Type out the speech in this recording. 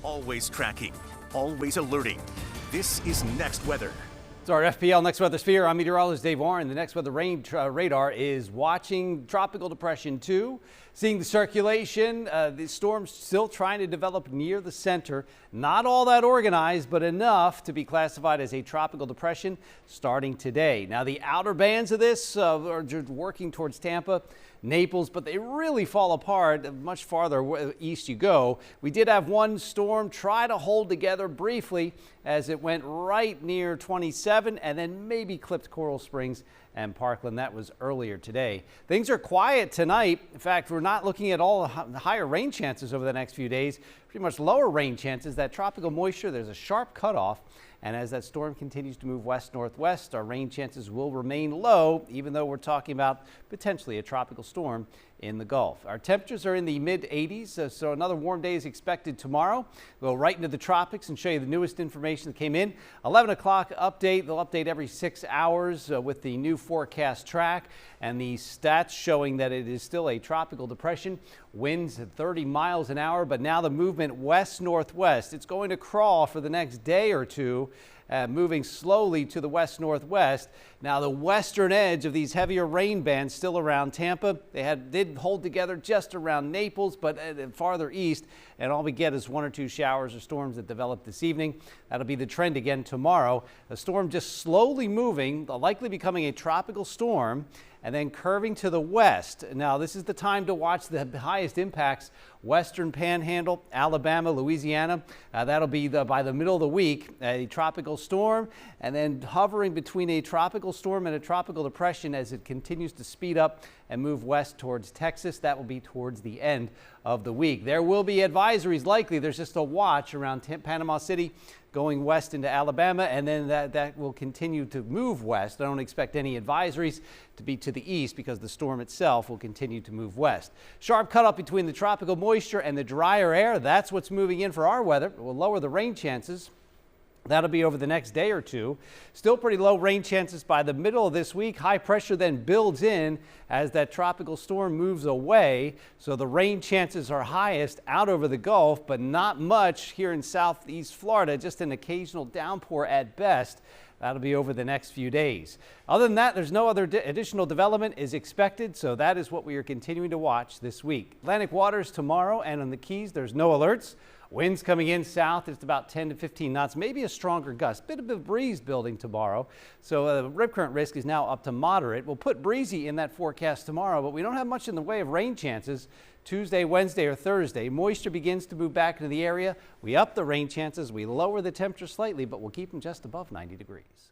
always tracking, always alerting. This is Next Weather. It's our FPL Next Weather Sphere. I'm meteorologist Dave Warren. The Next Weather rain radar is watching Tropical Depression 2, seeing the circulation. The storm's still trying to develop near the center. Not all that organized, but enough to be classified as a tropical depression starting today. Now, the outer bands of this are just working towards Tampa, Naples, but they really fall apart much farther east you go. We did have one storm try to hold together briefly as it went right near 27 and then maybe clipped Coral Springs and Parkland. That was earlier today. Things are quiet tonight. In fact, we're not looking at all the higher rain chances over the next few days. Pretty much lower rain chances. That tropical moisture, there's a sharp cutoff. And as that storm continues to move west-northwest, our rain chances will remain low, even though we're talking about potentially a tropical storm in the Gulf. Our temperatures are in the mid-80s, so another warm day is expected tomorrow. We'll go right into the tropics and show you the newest information that came in. 11 o'clock update. They'll update every 6 hours with the new forecast track and the stats showing that it is still a tropical depression. Winds at 30 miles an hour, but now the movement west-northwest. It's going to crawl for the next day or two. Moving slowly to the west-northwest. Now the western edge of these heavier rain bands still around Tampa. They did hold together just around Naples, but farther east, and all we get is 1 or 2 showers or storms that develop this evening. That'll be the trend again tomorrow. The storm just slowly moving, likely becoming a tropical storm, and then curving to the west. Now this is the time to watch the highest impacts. Western Panhandle, Alabama, Louisiana. That'll be by the middle of the week, a tropical storm, and then hovering between a tropical storm and a tropical depression as it continues to speed up and move west towards Texas. That will be towards the end of the week. There will be advisories likely. There's just a watch around Panama City going west into Alabama, and then that will continue to move west. I don't expect any advisories to be to the east because the storm itself will continue to move west. Sharp cutoff between the tropical moisture and the drier air. That's what's moving in for our weather. It will lower the rain chances. That'll be over the next day or two. Still pretty low rain chances by the middle of this week. High pressure then builds in as that tropical storm moves away. So the rain chances are highest out over the Gulf, but not much here in southeast Florida, just an occasional downpour at best. That'll be over the next few days. Other than that, there's no other additional development is expected, so that is what we are continuing to watch this week. Atlantic waters tomorrow, and on the Keys, there's no alerts. Winds coming in south, it's about 10 to 15 knots, maybe a stronger gust. Bit of a breeze building tomorrow, so the rip current risk is now up to moderate. We'll put breezy in that forecast tomorrow, but we don't have much in the way of rain chances Tuesday, Wednesday, or Thursday. Moisture begins to move back into the area. We up the rain chances, we lower the temperature slightly, but we'll keep them just above 90 degrees.